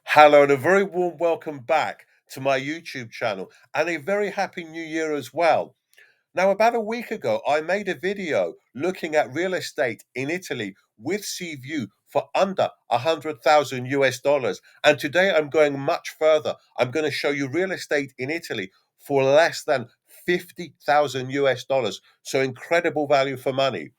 Hello, and a very warm welcome back to my YouTube channel, and a very happy new year as well. Now, about a week ago, I made a video looking at real estate in Italy with Seaview for under 100,000 US dollars. And today I'm going much further. I'm going to show you real estate in Italy for less than 50,000 US dollars. So incredible value for money.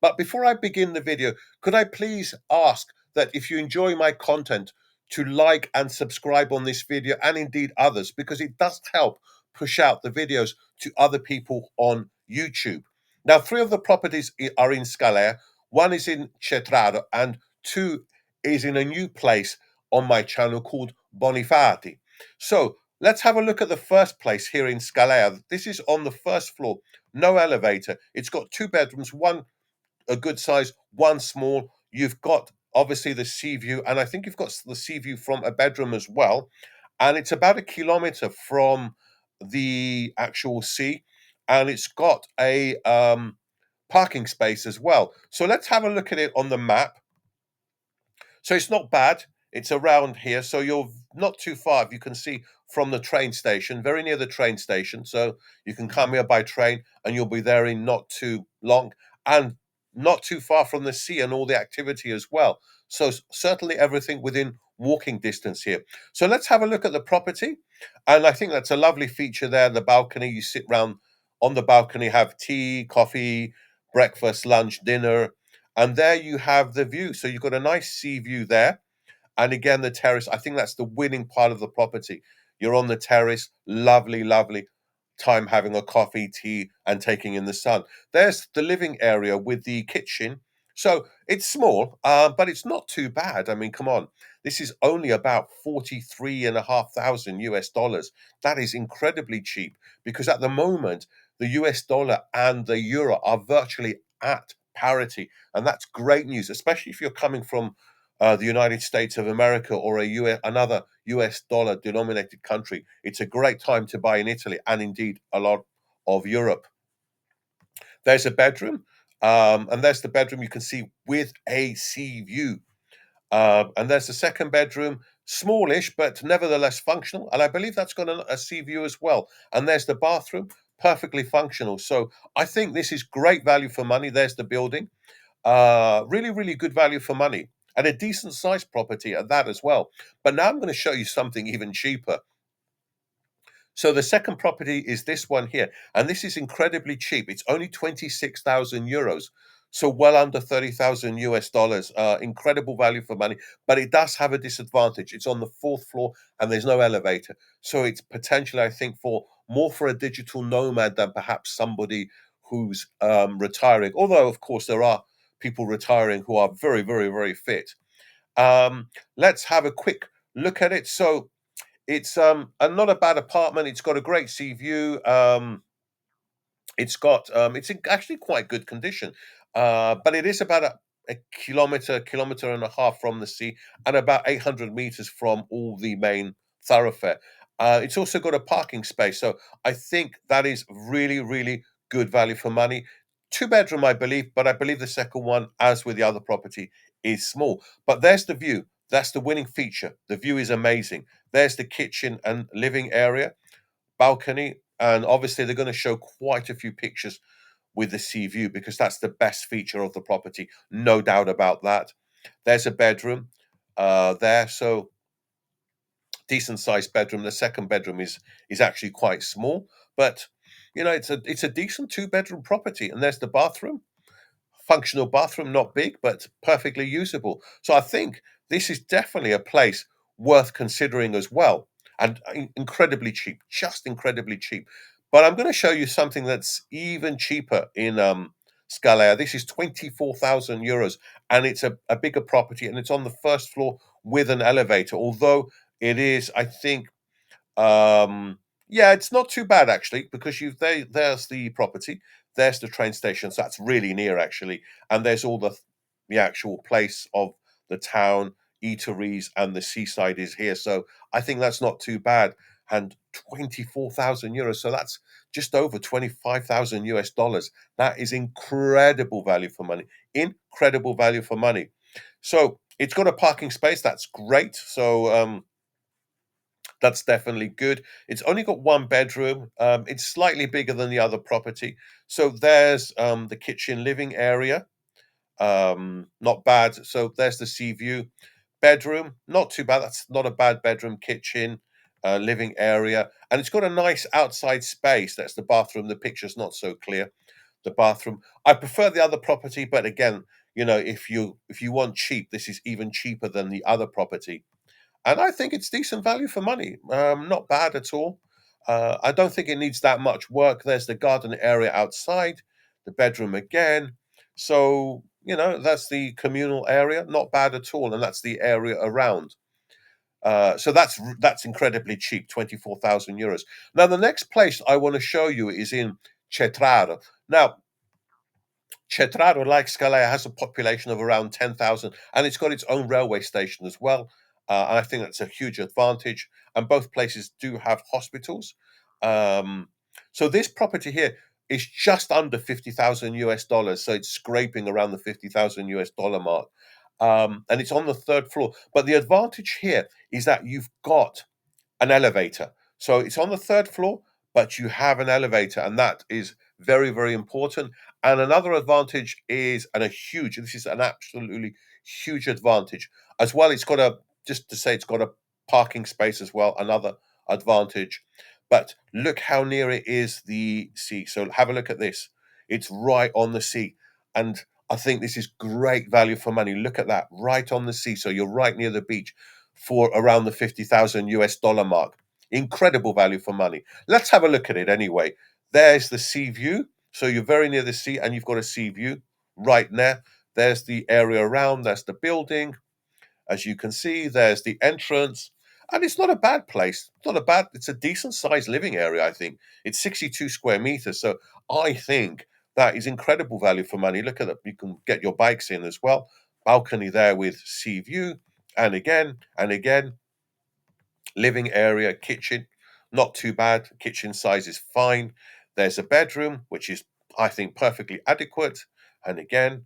But before I begin the video, could I please ask that if you enjoy my content, to like and subscribe on this video and indeed others, because it does help push out the videos to other people on YouTube. Now, three of the properties are in Scalea, one is in Cetraro, and two is in a new place on my channel called Bonifati. So let's have a look at the first place here in Scalea. This is on the first floor, no elevator. It's got two bedrooms, one a good size, one small. You've got obviously the sea view, and I think you've got the sea view from a bedroom as well. And it's about a kilometer from the actual sea, and it's got a parking space as well. So let's have a look at it on the map. So it's not bad. It's around here. So you're not too far, if you can see from the train station, very near the train station. So you can come here by train and you'll be there in not too long and not too far from the sea and all the activity as well. So certainly everything within walking distance here. So let's have a look at the property. And I think that's a lovely feature there. The balcony, you sit round on the balcony, have tea, coffee, breakfast, lunch, dinner, and there you have the view. So you've got a nice sea view there. And again, the terrace, I think that's the winning part of the property. You're on the terrace, lovely, lovely time having a coffee, tea, and taking in the sun. There's the living area with the kitchen. So it's small, but it's not too bad. I mean, come on. This is only about 43,500 US dollars. That is incredibly cheap because at the moment, the US dollar and the euro are virtually at parity. And that's great news, especially if you're coming from the United States of America or another US dollar denominated country. It's a great time to buy in Italy and indeed a lot of Europe. There's a bedroom, and there's the bedroom you can see with a sea view. And there's the second bedroom, smallish, but nevertheless functional. And I believe that's got a sea view as well. And there's the bathroom, perfectly functional. So I think this is great value for money. There's the building. Really, really good value for money and a decent sized property at that as well. But now I'm going to show you something even cheaper. So the second property is this one here, and this is incredibly cheap. It's only 26,000 euros, so well under 30,000 US dollars. Incredible value for money, but it does have a disadvantage. It's on the fourth floor and there's no elevator. So it's potentially, I think, for more for a digital nomad than perhaps somebody who's retiring. Although, of course, there are people retiring who are very, very, very fit. Let's have a quick look at it. So it's not a bad apartment. It's got a great sea view. It's in actually quite good condition, but it is about a kilometer and a half from the sea, and about 800 meters from all the main thoroughfare. It's also got a parking space, so I think that is really, really good value for money. Two bedroom, I believe, but I believe the second one, as with the other property, is small. But there's the view. That's the winning feature. The view is amazing. There's the kitchen and living area, balcony, and obviously they're going to show quite a few pictures with the sea view because that's the best feature of the property, no doubt about that. There's a bedroom there, so decent sized bedroom. The second bedroom is actually quite small, but it's a decent two-bedroom property. And there's the bathroom, functional bathroom, not big, but perfectly usable. So I think this is definitely a place worth considering as well. And incredibly cheap, just incredibly cheap. But I'm going to show you something that's even cheaper in Scalea. This is 24,000 euros, and it's a bigger property, and it's on the first floor with an elevator. Although it is, I think, yeah, it's not too bad actually because there's the property, there's the train station, so that's really near actually, and there's all the actual place of the town, eateries, and the seaside is here. So I think that's not too bad. And 24,000 euros, so that's just over 25,000 US dollars. That is incredible value for money. Incredible value for money. So it's got a parking space. That's great. So That's definitely good. It's only got one bedroom. It's slightly bigger than the other property. So there's the kitchen living area. Not bad. So there's the sea view. Bedroom, not too bad. That's not a bad bedroom. Kitchen, living area, and it's got a nice outside space. That's the bathroom. The picture's not so clear. The bathroom. I prefer the other property, but again, if you want cheap, this is even cheaper than the other property, and I think it's decent value for money. Not bad at all. I don't think it needs that much work. There's the garden area outside, the bedroom again. So, that's the communal area. Not bad at all. And that's the area around. So that's incredibly cheap, 24,000 euros. Now, the next place I want to show you is in Cetraro. Now, Cetraro, like Scalea, has a population of around 10,000, and it's got its own railway station as well. And I think that's a huge advantage. And both places do have hospitals. Um, so this property here is just under 50,000 US dollars. So it's scraping around the 50,000 US dollar mark. And it's on the third floor. But the advantage here is that you've got an elevator. So it's on the third floor, but you have an elevator, and that is very, very important. And another advantage is, this is an absolutely huge advantage as well. Just to say, it's got a parking space as well, another advantage. But look how near it is the sea. So have a look at this. It's right on the sea. And I think this is great value for money. Look at that, right on the sea. So you're right near the beach for around the 50,000 US dollar mark. Incredible value for money. Let's have a look at it anyway. There's the sea view. So you're very near the sea and you've got a sea view right there. There's the area around, there's the building. As you can see, there's the entrance. And it's not a bad place. It's a decent sized living area, I think. It's 62 square meters. So I think that is incredible value for money. Look at that. You can get your bikes in as well. Balcony there with sea view. And again, living area, kitchen, not too bad. Kitchen size is fine. There's a bedroom, which is, I think, perfectly adequate. And again,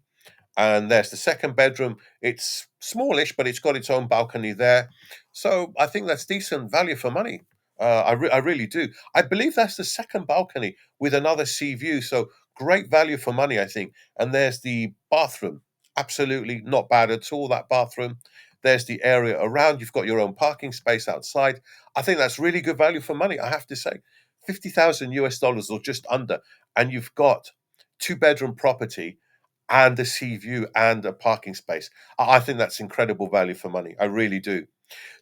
and there's the second bedroom. It's smallish, but it's got its own balcony there. So I think that's decent value for money. I really do. I believe that's the second balcony with another sea view. So great value for money, I think. And there's the bathroom. Absolutely not bad at all, that bathroom. There's the area around. You've got your own parking space outside. I think that's really good value for money, I have to say. 50,000 US dollars or just under. And you've got two-bedroom property and a sea view and a parking space. I think that's incredible value for money. I really do.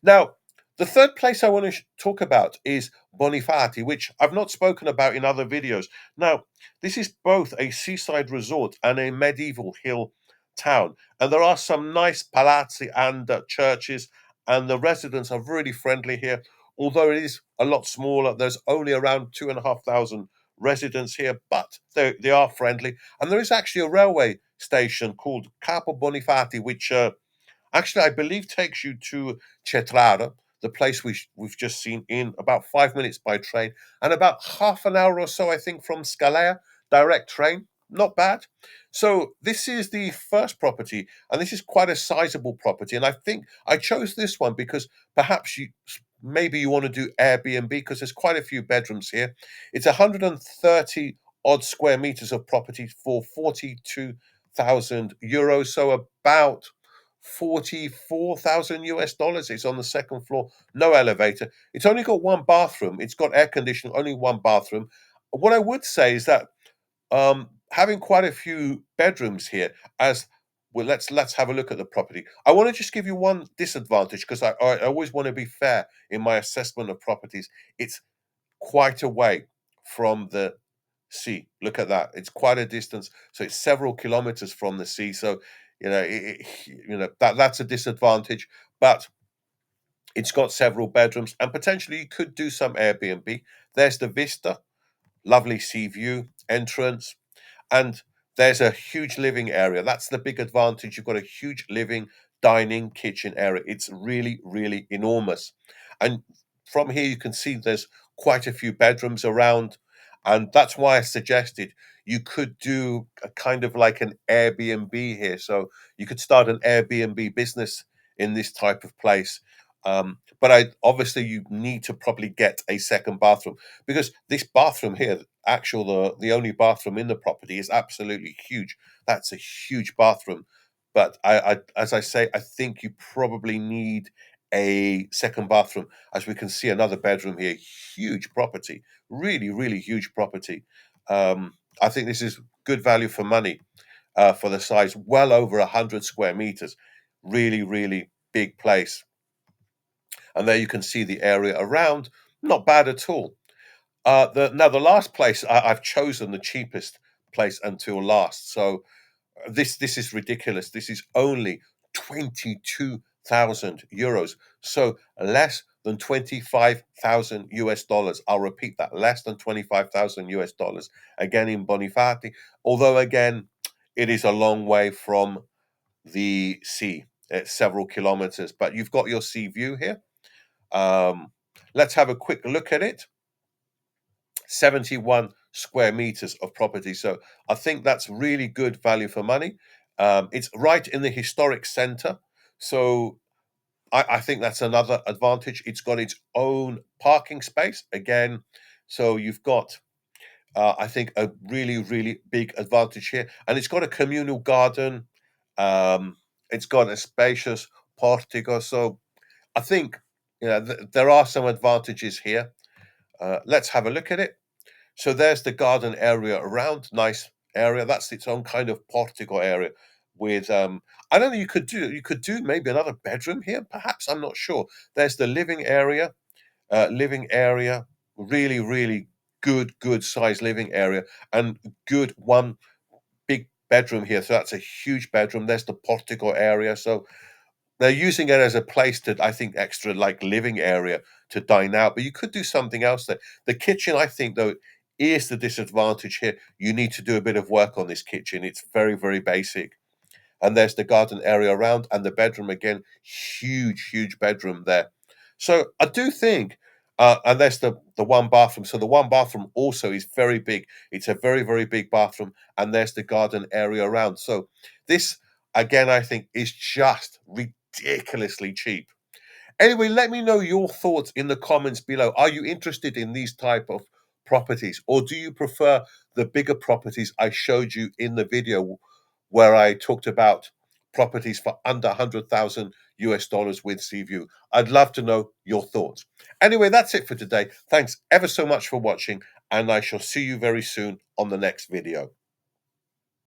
Now, the third place I want to talk about is Bonifati, which I've not spoken about in other videos. Now, this is both a seaside resort and a medieval hill town, and there are some nice palazzi and churches, and the residents are really friendly here. Although it is a lot smaller, there's only around 2,500 residents here, but they are friendly. And there is actually a railway station called Capo Bonifati, which actually, I believe takes you to Cetraro, the place we've just seen, in about 5 minutes by train, and about half an hour or so, I think, from Scalea, direct train. Not bad. So this is the first property, and this is quite a sizable property. And I think I chose this one because perhaps maybe you want to do Airbnb because there's quite a few bedrooms here. It's 130 odd square meters of property for 42,000 euros, so about 44,000 US dollars. It's on the second floor, no elevator. It's only got one bathroom. It's got air conditioning, only one bathroom. What I would say is that having quite a few bedrooms here, as well, let's have a look at the property. I want to just give you one disadvantage because I always want to be fair in my assessment of properties. It's quite away from the sea. Look at that. It's quite a distance. So it's several kilometers from the sea. So, that's a disadvantage, but it's got several bedrooms and potentially you could do some Airbnb. There's the vista, lovely sea view, entrance, and there's a huge living area. That's the big advantage. You've got a huge living, dining, kitchen area. It's really, really enormous. And from here, you can see there's quite a few bedrooms around. And that's why I suggested you could do a kind of like an Airbnb here. So you could start an Airbnb business in this type of place. But I obviously you need to probably get a second bathroom, because this bathroom here, actual the only bathroom in the property, is absolutely huge. That's a huge bathroom. But I as I say, I think you probably need a second bathroom. As we can see, another bedroom here, huge property, really, really huge property. I think this is good value for money for the size, well over 100 square meters. Really, really big place. And there you can see the area around. Not bad at all. Now the last place I've chosen the cheapest place until last. So this is ridiculous. This is only 22,000 euros. So less than 25,000 US dollars. I'll repeat that, less than 25,000 US dollars. Again in Bonifati. Although again, it is a long way from the sea. It's several kilometers, but you've got your sea view here. Um, let's have a quick look at it. 71 square meters of property. So I think that's really good value for money. It's right in the historic center. So I think that's another advantage. It's got its own parking space again. So you've got, I think, a really, really big advantage here. And it's got a communal garden. It's got a spacious portico. So I think, there are some advantages here. Let's have a look at it. So there's the garden area around, nice area. That's its own kind of portico area with I don't know, you could do maybe another bedroom here, perhaps, I'm not sure. There's the living area, really, really good size living area, and good one big bedroom here. So that's a huge bedroom. There's the portico area. So they're using it as a place to, I think, extra like living area to dine out, but you could do something else there. The kitchen, I think, though, is the disadvantage here. You need to do a bit of work on this kitchen. It's very, very basic. And there's the garden area around, and the bedroom again, huge bedroom there. So I do think, and there's the one bathroom. So the one bathroom also is very big. It's a very, very big bathroom, and there's the garden area around. So this again, I think, is just ridiculously cheap. Anyway, let me know your thoughts in the comments below. Are you interested in these type of properties, or do you prefer the bigger properties I showed you in the video where I talked about properties for under 100,000 US dollars with Seaview? I'd love to know your thoughts. Anyway, that's it for today. Thanks ever so much for watching, and I shall see you very soon on the next video.